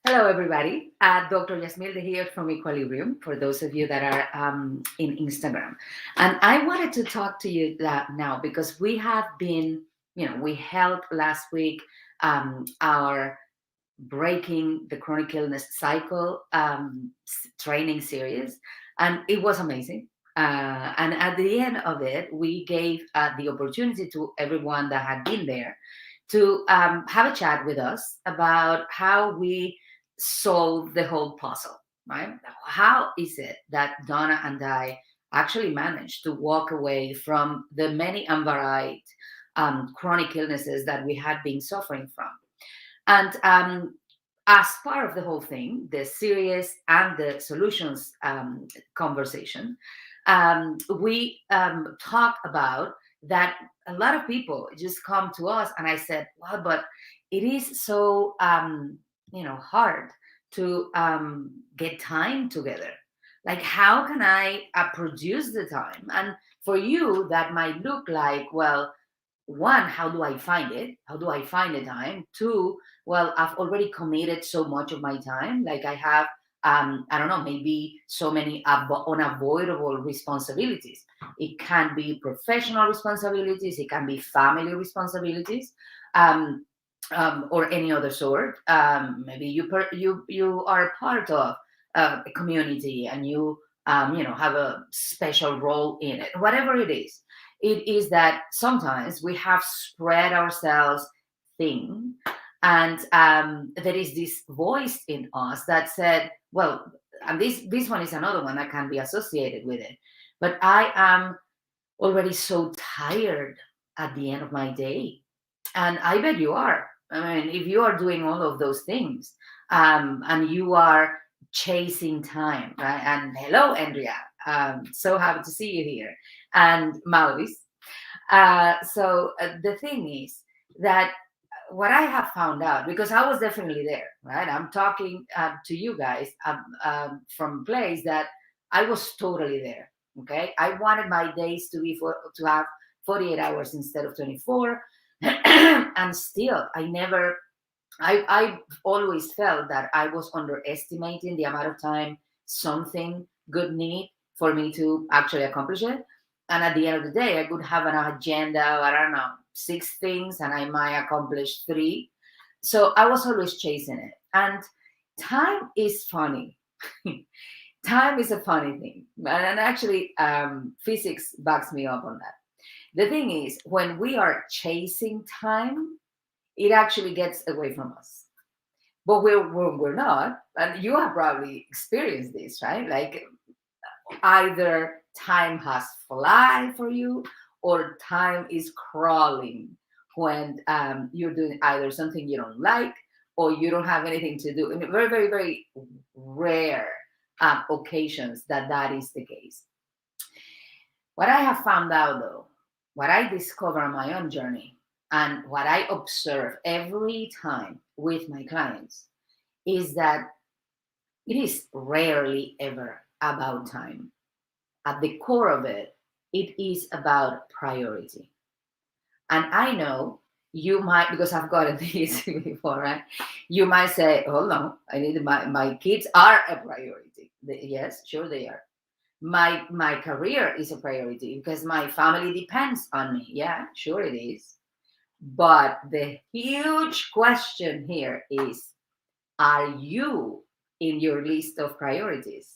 Hello, everybody. Dr. Yasmilde here from Equilibrium, for those of you that are in Instagram. And I wanted to talk to you now because we have been, we held last week our Breaking the Chronic Illness Cycle training series, and it was amazing. And at the end of it, we gave the opportunity to everyone that had been there to have a chat with us about how we solve the whole puzzle, right? How is it that Donna and I actually managed to walk away from the many and varied chronic illnesses that we had been suffering from? And as part of the whole thing, the series and the solutions conversation, we talk about that a lot of people just come to us, and I said, well, but it is so hard to get time together. Like, how can I produce the time? And for you, that might look like, well, one, how do I find it? How do I find the time? Two, well, I've already committed so much of my time. Like I have, I don't know, maybe so many unavoidable responsibilities. It can be professional responsibilities, it can be family responsibilities, or any other sort. Maybe you are part of a community and you have a special role in it. Whatever it is that sometimes we have spread ourselves thin, and there is this voice in us that said, well, and this one is another one that can be associated with it, but I am already so tired at the end of my day. And I bet you are. I mean, if you are doing all of those things, and you are chasing time, right? And hello, Andrea. So happy to see you here. And Maurice. The thing is that what I have found out, because I was definitely there, right? I'm talking to you guys from a place that I was totally there. Okay, I wanted my days to have 48 hours instead of 24, and still I always felt that I was underestimating the amount of time something good need for me to actually accomplish it. And at the end of the day, I could have an agenda of, I don't know, 6 things, and I might accomplish 3. So I was always chasing it. And time is funny. Time is a funny thing. And actually, physics backs me up on that. The thing is, when we are chasing time, it actually gets away from us. But we're not. And you have probably experienced this, right? Like either time has fly for you or time is crawling when you're doing either something you don't like or you don't have anything to do. I mean, very, very, very rare occasions that is the case. What I have found out, though, what I discover on my own journey, and what I observe every time with my clients, is that it is rarely ever about time. At the core of it, it is about priority. And I know you might, because I've gotten this before, right? You might say, hold on, I need my kids are a priority. Yes, sure they are. My career is a priority because my family depends on me. Yeah, sure it is. But the huge question here is, are you in your list of priorities?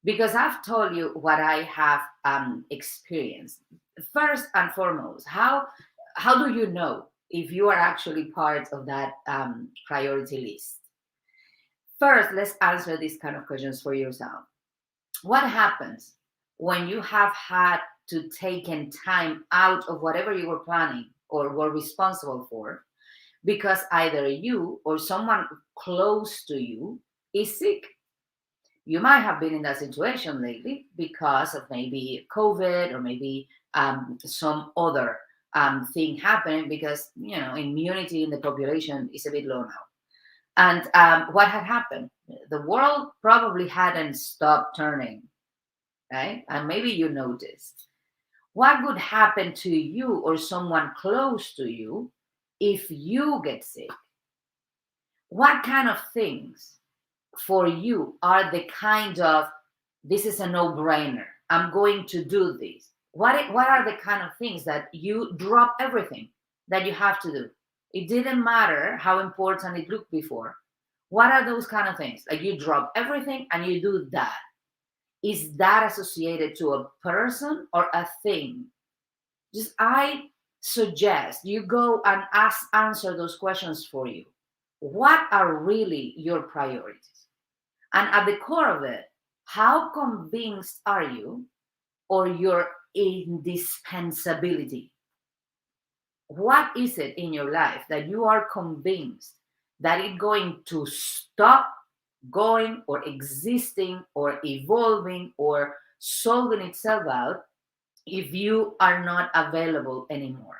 Because I've told you what I have experienced. First and foremost, how do you know if you are actually part of that priority list? First, let's answer these kind of questions for yourself. What happens when you have had to take in time out of whatever you were planning or were responsible for because either you or someone close to you is sick? You might have been in that situation lately because of maybe COVID or maybe some other thing happening because, immunity in the population is a bit low now. And what had happened? The world probably hadn't stopped turning, right? And maybe you noticed. What would happen to you or someone close to you if you get sick? What kind of things for you are the kind of, this is a no-brainer, I'm going to do this? What are the kind of things that you drop everything that you have to do? It didn't matter how important it looked before. What are those kind of things? Like you drop everything and you do that. Is that associated to a person or a thing? Just I suggest you go and answer those questions for you. What are really your priorities? And at the core of it, how convinced are you or your indispensability? What is it in your life that you are convinced that it's going to stop going or existing or evolving or solving itself out if you are not available anymore?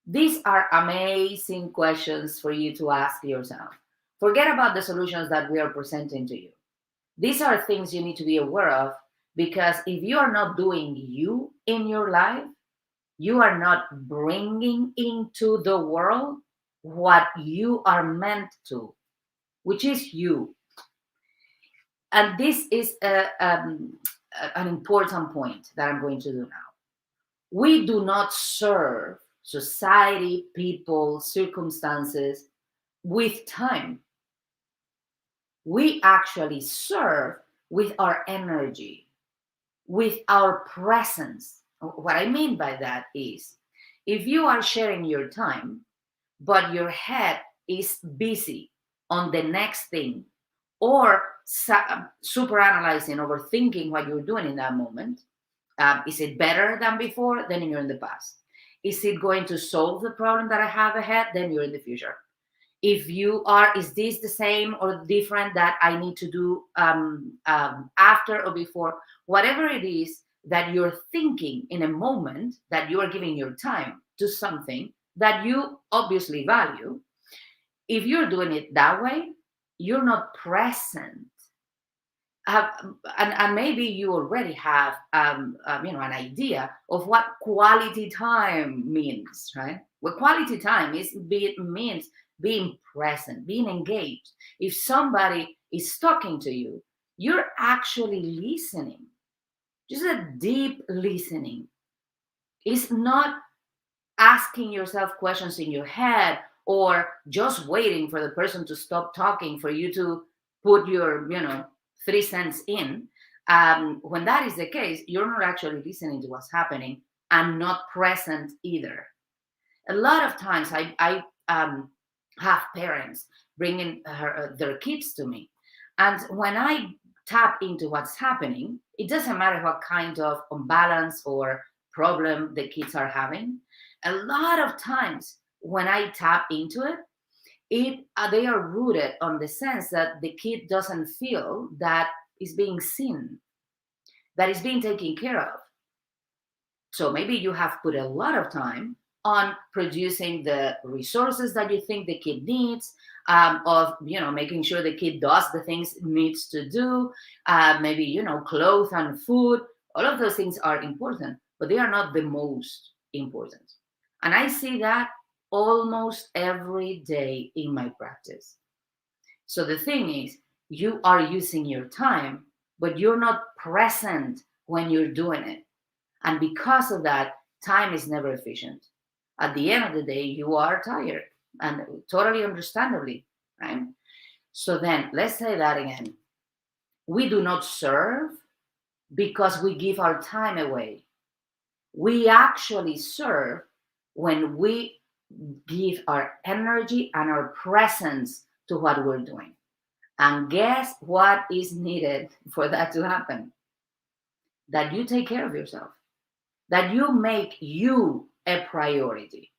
These are amazing questions for you to ask yourself. Forget about the solutions that we are presenting to you. These are things you need to be aware of, because if you are not doing you in your life, you are not bringing into the world what you are meant to, which is you. And this is an important point that I'm going to do now. We do not serve society, people, circumstances with time. We actually serve with our energy, with our presence. What I mean by that is, if you are sharing your time, but your head is busy on the next thing, or super analyzing, overthinking what you're doing in that moment, is it better than before? Then you're in the past. Is it going to solve the problem that I have ahead? Then you're in the future. If you are, is this the same or different that I need to do after or before? Whatever it is that you're thinking in a moment, that you are giving your time to something that you obviously value, if you're doing it that way, you're not present. And maybe you already have an idea of what quality time means, right? What quality time means being present, being engaged. If somebody is talking to you, you're actually listening. Just a deep listening. It's not asking yourself questions in your head or just waiting for the person to stop talking for you to put your 3 cents in. When that is the case, you're not actually listening to what's happening and not present either. A lot of times I have parents bringing their kids to me, and when I tap into what's happening, it doesn't matter what kind of imbalance or problem the kids are having. A lot of times when I tap into it, they are rooted on the sense that the kid doesn't feel that is being seen, that is being taken care of. So maybe you have put a lot of time on producing the resources that you think the kid needs, of making sure the kid does the things it needs to do, maybe clothes and food. All of those things are important, but they are not the most important. And I see that almost every day in my practice. So the thing is, you are using your time, but you're not present when you're doing it. And because of that, time is never efficient. At the end of the day, you are tired, and totally understandably, right? So then let's say that again. We do not serve because we give our time away. We actually serve when we give our energy and our presence to what we're doing. And guess what is needed for that to happen? That you take care of yourself, that you make you a priority,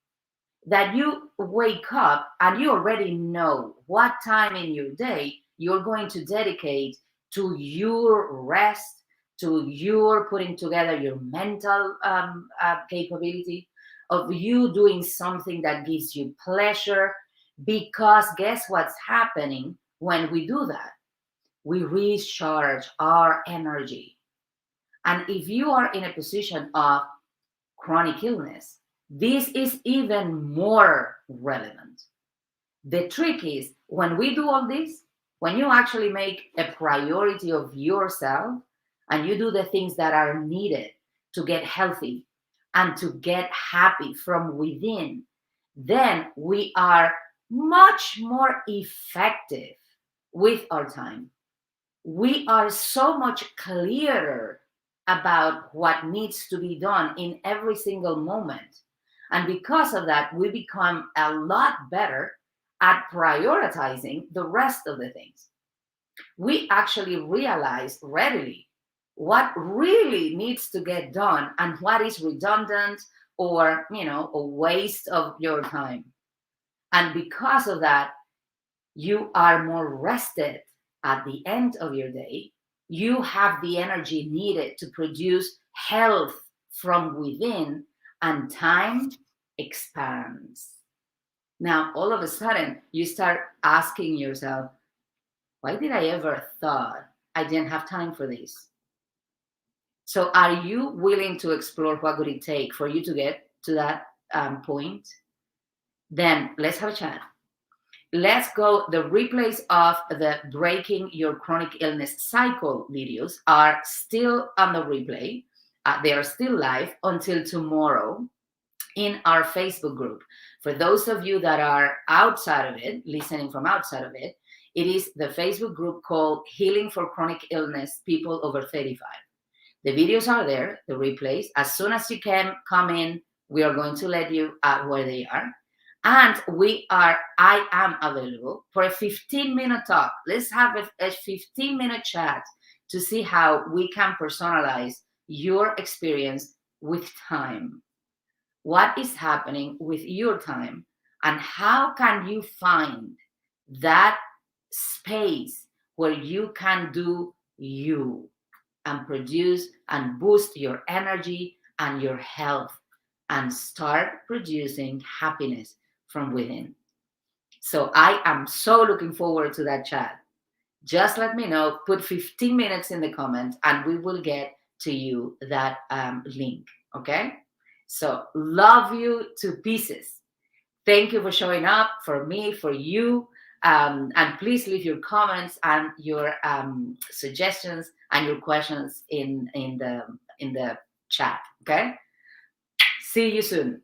that you wake up and you already know what time in your day you're going to dedicate to your rest, to your putting together your mental capability, of you doing something that gives you pleasure. Because guess what's happening when we do that? We recharge our energy. And if you are in a position of chronic illness, this is even more relevant. The trick is, when we do all this, when you actually make a priority of yourself and you do the things that are needed to get healthy and to get happy from within, then we are much more effective with our time. We are so much clearer about what needs to be done in every single moment. And because of that, we become a lot better at prioritizing the rest of the things. We actually realize readily what really needs to get done and what is redundant or, a waste of your time. And because of that, you are more rested at the end of your day. You have the energy needed to produce health from within, and time expands. Now, all of a sudden, you start asking yourself, why did I ever thought I didn't have time for this? So are you willing to explore what would it take for you to get to that point? Then let's have a chat. Let's go. The replays of the Breaking Your Chronic Illness Cycle videos are still on the replay. They are still live until tomorrow in our Facebook group. For those of you that are outside of it, listening from outside of it, it is the Facebook group called Healing for Chronic Illness People Over 35. The videos are there, the replays. As soon as you can come in, we are going to let you where they are. And I am available for a 15-minute talk. Let's have a 15-minute chat to see how we can personalize your experience with time. What is happening with your time, and how can you find that space where you can do you and produce and boost your energy and your health and start producing happiness from within. So I am so looking forward to that chat. Just let me know, put 15 minutes in the comments and we will get to you that link, okay? So love you to pieces. Thank you for showing up, for me, for you. And please leave your comments and your suggestions and your questions in the chat, okay? See you soon.